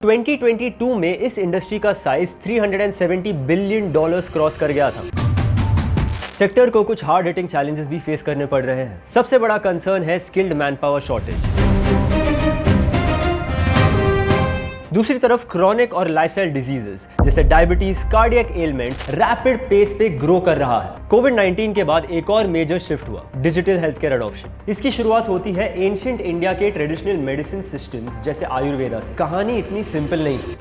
2022 में इस इंडस्ट्री का साइज $370 बिलियन क्रॉस कर गया था। सेक्टर को कुछ हार्ड हिटिंग चैलेंजेस भी फेस करने पड़ रहे हैं। सबसे बड़ा कंसर्न है स्किल्ड मैन पावर शॉर्टेज। दूसरी तरफ क्रॉनिक और लाइफस्टाइल डिजीजेस जैसे diabetes, cardiac ailments rapid pace पे ग्रो कर रहा है। कोविड-19 के बाद एक और मेजर शिफ्ट हुआ, डिजिटल हेल्थ केयर अडॉप्शन। इसकी शुरुआत होती है एंशिएंट इंडिया के ट्रेडिशनल मेडिसिन सिस्टम्स जैसे आयुर्वेदा से। कहानी इतनी सिंपल नहीं थी।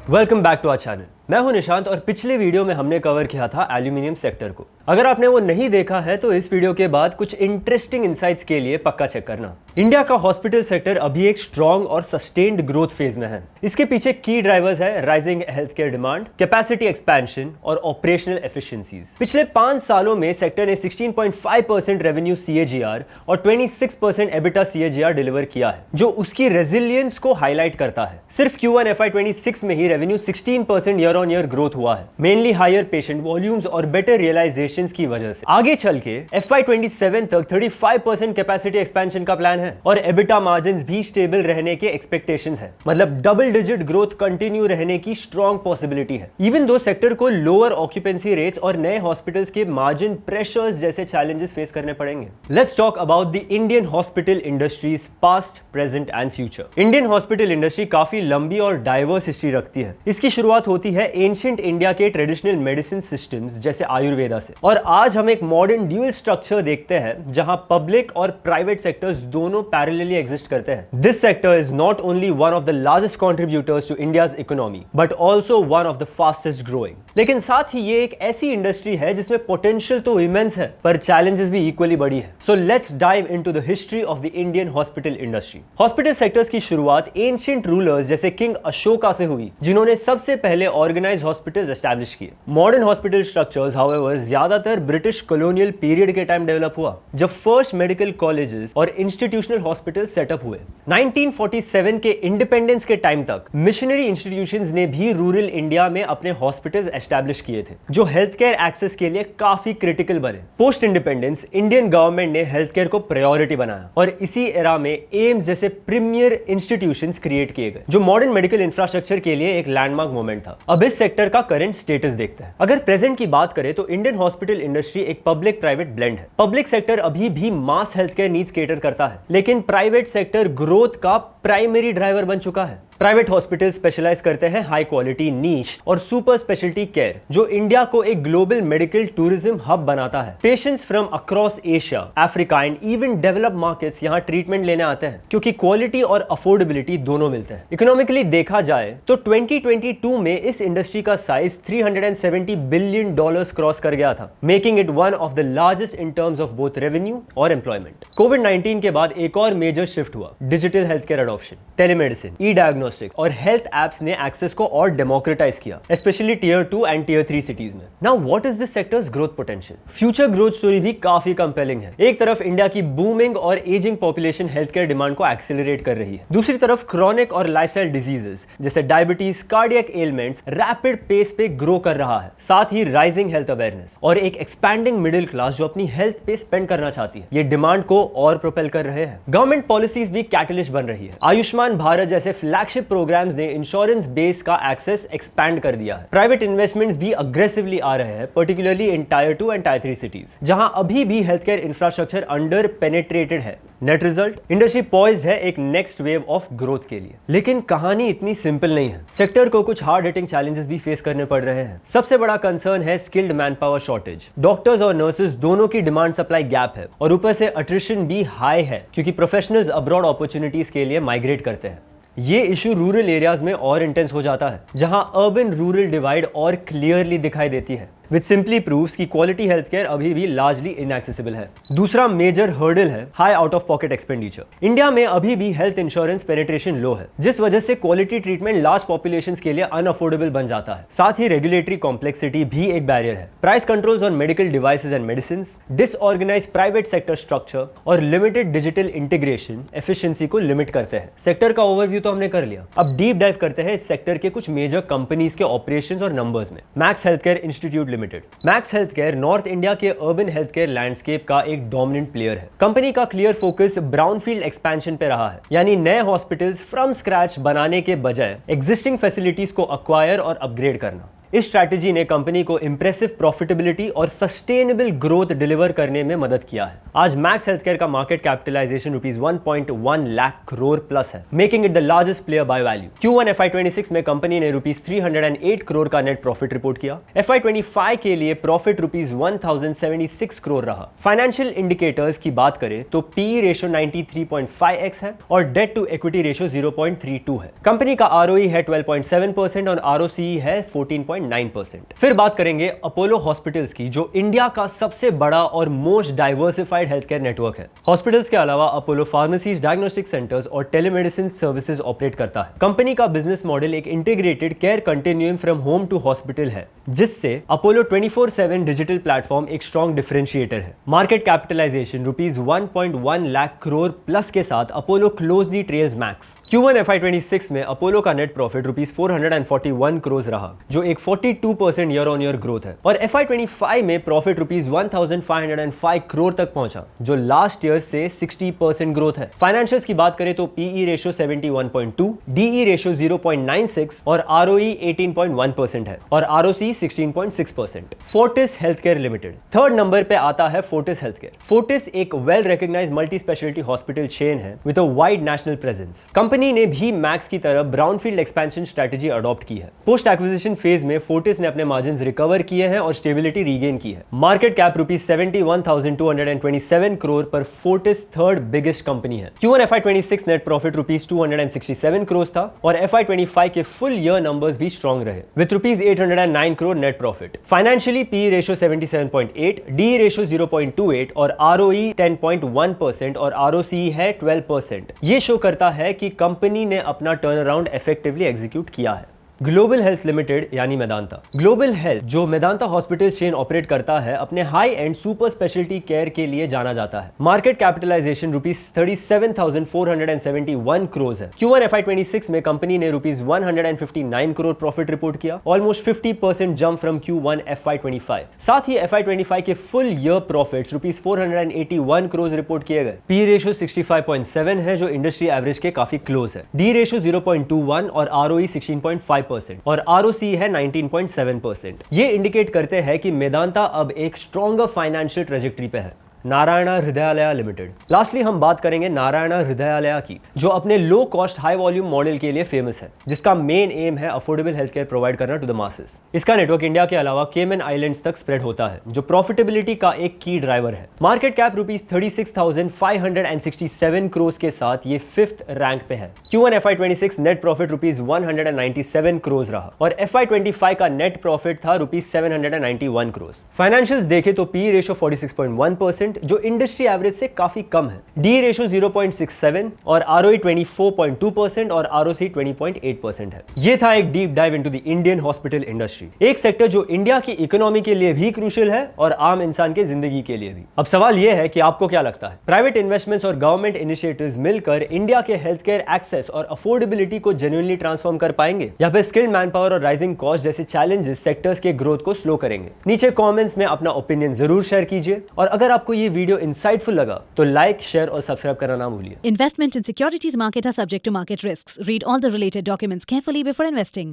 Welcome back to our channel. मैं हूं निशांत और पिछले वीडियो में हमने कवर किया था एल्यूमिनियम सेक्टर को। अगर आपने वो नहीं देखा है तो इस वीडियो के बाद कुछ इंटरेस्टिंग इंसाइट्स के लिए पक्का चेक करना। इंडिया का हॉस्पिटल सेक्टर अभी एक स्ट्रॉन्ग और सस्टेन्ड ग्रोथ फेज में है। इसके पीछे की ड्राइवर्स है rising health care demand, capacity expansion और ऑपरेशनल एफिशिएंसीज। पिछले 5 सालों में सेक्टर ने 16.5% रेवेन्यू CAGR और 26% EBITDA CAGR डिलीवर किया है, जो उसकी रेजिलियंस को हाईलाइट करता है। सिर्फ Q1 FY26 में ही revenue 16% year on year growth हुआ है, मेनली हायर पेशेंट वॉल्यूम्स और बेटर रियलाइजेशंस की वजह से। आगे चल के FY27 तक 35% कैपेसिटी एक्सपेंशन का प्लान है और EBITDA मार्जिन्स भी स्टेबल रहने के एक्सपेक्टेशंस है। मतलब डबल डिजिट ग्रोथ कंटिन्यू रहने की स्ट्रॉन्ग पॉसिबिलिटी है। इवन दो सेक्टर को लोअर ऑक्यूपेंसी रेट्स और नए हॉस्पिटल्स के मार्जिन प्रेशर्स जैसे चैलेंजेस फेस करने पड़ेंगे। Let's talk about the Indian hospital industries past, present and future. Indian hospital industry काफी लंबी और डाइवर्स हिस्ट्री रखती है। इसकी शुरुआत होती है एंशिएंट इंडिया के ट्रेडिशनल मेडिसिन सिस्टम्स जैसे आयुर्वेदा से, और आज हम एक मॉडर्न ड्यूअल स्ट्रक्चर देखते हैं जहां पब्लिक और प्राइवेट सेक्टर्स दोनों पैरेलली एग्जिस्ट करते हैं। This sector is not only one of the largest contributors to India's economy but also one of the fastest growing. लेकिन साथ ही ये एक ऐसी इंडस्ट्री है जिसमें पोटेंशियल तो इमेंस है पर चैलेंजेस भी इक्वली बड़ी है। So let's dive into the history of the Indian hospital industry. Hospital sectors की शुरुआत एंशिएंट रूलर्स जैसे किंग अशोका से हुई, जिन्होंने सबसे पहले ऑर्गेनाइज्ड हॉस्पिटल्स एस्टैब्लिश किए। मॉडर्न हॉस्पिटल स्ट्रक्चर्स हाउएवर ज्यादातर ब्रिटिश कॉलोनियल पीरियड के टाइम डेवलप हुआ, जब फर्स्ट मेडिकल कॉलेजेस और इंस्टीट्यूशनल हॉस्पिटल सेटअप हुए। 1947 के इंडिपेंडेंस के टाइम तक मिशनरी इंस्टीट्यूशंस ने भी रूरल इंडिया में अपने हॉस्पिटल्स एस्टैब्लिश किए थे, जो हेल्थ केयर एक्सेस के लिए काफी क्रिटिकल बने। पोस्ट इंडिपेंडेंस इंडियन गवर्नमेंट ने हेल्थ केयर को प्रायोरिटी बनाया और इसी एरा में एम्स जैसे प्रीमियर इंस्टीट्यूशंस क्रिएट किए गए, जो मॉडर्न मेडिकल इंफ्रास्ट्रक्चर के लिए एक लैंडमार्क मोमेंट था। अब इस सेक्टर का करंट स्टेटस देखते हैं। अगर प्रेजेंट की बात करें तो इंडियन हॉस्पिटल इंडस्ट्री एक पब्लिक प्राइवेट ब्लेंड है। पब्लिक सेक्टर अभी भी मास हेल्थ केयर नीड्स केटर करता है, लेकिन प्राइवेट सेक्टर ग्रोथ का प्राइमरी ड्राइवर बन चुका है। प्राइवेट हॉस्पिटल स्पेशलाइज करते हैं हाई क्वालिटी, नीश और सुपर स्पेशलिटी केयर, जो इंडिया को एक ग्लोबल मेडिकल टूरिज्म हब बनाता है। Patients from across Asia, Africa and even developed markets यहां ट्रीटमेंट लेने आते हैं, क्योंकि क्वालिटी और अफोर्डेबिलिटी दोनों मिलते हैं। इकोनॉमिकली देखा जाए तो 2022 में इस इंडस्ट्री का साइज $370 बिलियन क्रॉस कर गया था, making it one of the largest in terms of both revenue और एम्प्लॉयमेंट। कोविड-19 के बाद एक और मेजर शिफ्ट हुआ, digital health care adoption. Telemedicine, e diagnostics और हेल्थ एप्स ने एक्सेस को और डेमोक्रेटाइज किया, specially tier 2 and tier 3 cities में। Now what is this sector's growth potential? Future growth story भी काफी कंपेलिंग है। एक तरफ इंडिया की बूमिंग और ageing population health care demand को एक्सेलरेट कर रही है, दूसरी तरफ क्रॉनिक और लाइफस्टाइल डिजीजेस जैसे diabetes, cardiac ailments rapid pace पे ग्रो कर रहा है। साथ ही राइजिंग हेल्थ अवेयरनेस और एक एक्सपैंडिंग मिडिल क्लास जो अपनी हेल्थ पे स्पेंड करना चाहती है, ये डिमांड को और प्रोपेल कर रहे हैं। गवर्नमेंट पॉलिसीज भी कैटलिस्ट बन रही है। आयुष्मान भारत जैसे फ्लैगशिप प्रोग्राम्स ने इंश्योरेंस बेस का एक्सेस एक्सपैंड कर दिया है। प्राइवेट इन्वेस्टमेंट्स भी अग्रेसिवली आ रहे हैं, particularly in tyre 2 and tyre 3 cities, जहां अभी भी health care infrastructure under penetrated है। नेट रिजल्ट, इंडस्ट्री पॉइज्ड है एक नेक्स्ट वेव ऑफ ग्रोथ के लिए। लेकिन कहानी इतनी सिंपल नहीं है। सेक्टर को कुछ हार्ड हिटिंग चैलेंजेस भी फेस करने पड़ रहे हैं। सबसे बड़ा कंसर्न है skilled man power shortage. Doctors और नर्सेज दोनों की डिमांड सप्लाई गैप है और ऊपर से अट्रिशन भी हाई है, क्योंकि प्रोफेशनल्स अब्रॉड अपॉर्चुनिटीज के लिए माइग्रेट करते हैं। ये इशू रूरल एरियाज में और इंटेंस हो जाता है, जहां अर्बन रूरल डिवाइड और क्लियरली दिखाई देती है, which simply proves कि क्वालिटी हेल्थ केयर अभी भी लार्जली इनएक्सेसिबल है। दूसरा मेजर हर्डल है high out of pocket expenditure. India में अभी भी हेल्थ इंश्योरेंस पेनिट्रेशन लो है, जिस वजह से क्वालिटी ट्रीटमेंट लार्ज पॉपुलेशंस के लिए अनअफोर्डेबल बन जाता है। साथ ही रेगुलेटरी कॉम्प्लेक्सिटी भी एक बैरियर है। Price controls on medical devices and medicine, disorganise private sector structure और लिमिटेड डिजिटल इंटीग्रेशन एफिशिएंसी को लिमिट करते हैं। सेक्टर का ओवरव्यू तो हमने कर लिया, अब डीप डाइव करते हैं इस सेक्टर के कुछ मेजर कंपनीज के ऑपरेशंस और नंबर्स में। Max healthcare institute limited. Max health care north India के अर्बन हेल्थ केयर लैंडस्केप का एक डोमिनेंट प्लेयर है। कंपनी का क्लियर फोकस ब्राउनफील्ड एक्सपेंशन पे रहा है, यानी नए हॉस्पिटल्स फ्रॉम स्क्रैच बनाने के बजाय एग्जिस्टिंग फैसिलिटीज को अक्वायर और अपग्रेड करना। इस स्ट्रैटेजी ने कंपनी को इंप्रेसिव प्रॉफिटेबिलिटी और सस्टेनेबल ग्रोथ डिलीवर करने में मदद किया है। आज मैक्स हेल्थकेयर का market capitalisation rupees 1.1 lakh crore plus है, making it the largest player by value. Q1 FY26 में कंपनी ने रुपीज 308 करोड़ का नेट प्रॉफिट रिपोर्ट किया। FY25 के लिए प्रॉफिट रुपीज 1076 करोड़ रहा। फाइनेंशियल इंडिकेटर्स की बात करें तो पीई रेशियो 93.5x है और डेट टू इक्विटी रेशियो 0.32 है। कंपनी का ROE है 12.7% और ROCE है 14.9%। फिर बात करेंगे अपोलो हॉस्पिटल्स की, जो इंडिया का सबसे बड़ा और most diversified health care network है। हॉस्पिटल्स के अलावा अपोलो फार्मेसीज, डायग्नोस्टिक सेंटर्स और टेलीमेडिसिन सर्विसेज ऑपरेट करता है। कंपनी का बिजनेस मॉडल एक integrated care continuum from home to hospital है, जिससे अपोलो 24/7 डिजिटल प्लेटफॉर्म एक स्ट्रॉन्ग डिफरेंशिएटर है। Market capitalisation rupees 1.1 lakh crore plus के साथ Apollo closely trails max. Q1 FY26 में अपोलो का नेट प्रॉफिट रुपीज 441 करोड़ रहा, जो एक 42% ईयर ऑन ईयर ग्रोथ है। और FY25 में प्रॉफिट रुपीज 1505 करोड़ तक पहुंचा, जो लास्ट ईयर से 60% ग्रोथ है। फाइनेंशियल्स की बात करें तो पीई रेशियो 71.2, डीई रेशियो 0.96 और ROE 18.1% है और ROC 16.6%। Fortis Healthcare Limited third number पे आता है। Fortis Healthcare. फोर्टिस एक well recognised multi speciality hospital chain है with a wide national presence. Company ने भी मैक्स की तरह ब्राउनफील्ड एक्सपेंशन स्ट्रेटजी अडॉप्ट की है। पोस्ट एक्विजिशन फेज में फोर्टिस ने अपने मार्जिन्स रिकवर किए हैं और स्टेबिलिटी रीगेन की है। मार्केट कैप रुपीज 71,227 करोड़ पर फोर्टिस थर्ड बिगेस्ट कंपनी है। Q1 FY26 net profit rupees 267 crore था और FY25 के फुल ईयर नंबर्स भी स्ट्रॉन्ग रहे with rupees 809 crore net profit. Financially P ratio 77.8, D ratio 0.28 और ROE 10.1% और ROCE है 12%। ये शो करता है कि कंपनी ने अपना टर्न अराउंड इफेक्टिवली एग्जीक्यूट किया है। ग्लोबल हेल्थ लिमिटेड यानी मेदांता। ग्लोबल हेल्थ, जो मेदांता हॉस्पिटल चेन ऑपरेट करता है, अपने high and super speciality care के लिए जाना जाता है। मार्केट कैपिटलाइजेशन रुपीज 37,471 करोड़ है। Q1 FY26 में कंपनी ने रुपीज 159 करोड़ प्रॉफिट रिपोर्ट किया, almost 50% jump from Q1 FY25। साथ ही FY25 के full year profits rupees 481 crore report किए गए। पी रेशियो 65.7 है, जो इंडस्ट्री एवरेज के काफी क्लोज है। डी रेशियो 0.21 और ROE 16.5% और ROC है 19.7%। ये इंडिकेट करते हैं कि मेदांता अब एक स्ट्रॉन्गर फाइनेंशियल ट्रेजेक्टरी पे है। नारायणा हृदयालय लिमिटेड। लास्टली हम बात करेंगे नारायणा हृदयालय की, जो अपने low cost high volume model के लिए फेमस है, जिसका मेन एम है अफोर्डेबल हेल्थ केयर प्रोवाइड करना टू द मासेस। इसका नेटवर्क इंडिया के अलावा केमन आइलैंड्स तक स्प्रेड होता है, जो प्रॉफिटेबिलिटी का एक की ड्राइवर है। मार्केट कैप रुपीज 36,567 करोड़ के साथ ये 5th रैंक पे है। Q1 FY26 net profit rupees 197 crore रहा और FY25 का नेट प्रॉफिट था रुपीज 791 करोड़। फाइनेंशियल्स देखे तो पी रेशियो 46.1%, जो इंडस्ट्री एवरेज से काफी कम है। डी रेशियो 0.67 और ROE 24.2% और ROC 20.8% है। ये था एक deep dive into the Indian hospital industry, एक सेक्टर जो इंडिया की इकोनॉमी के लिए भी क्रूशियल है और आम इंसान के जिंदगी के लिए भी। अब सवाल यह है कि आपको क्या लगता है, प्राइवेट इन्वेस्टमेंट्स और गवर्नमेंट इनिशिएटिव्स मिलकर इंडिया के हेल्थ केयर एक्सेस और अफोर्डेबिलिटी को जेन्युइनली ट्रांसफॉर्म कर पाएंगे, या फिर स्किल्ड मैन पावर और राइजिंग कॉस्ट जैसे चैलेंजेस सेक्टर्स के ग्रोथ को स्लो करेंगे? नीचे कमेंट्स में अपना ओपिनियन जरूर शेयर कीजिए और अगर आपको ये वीडियो इंसाइटफुल लगा तो लाइक, शेयर और सब्सक्राइब करना ना भूलिए। Investment in securities market are subject to market risks. Read all the related documents carefully before investing.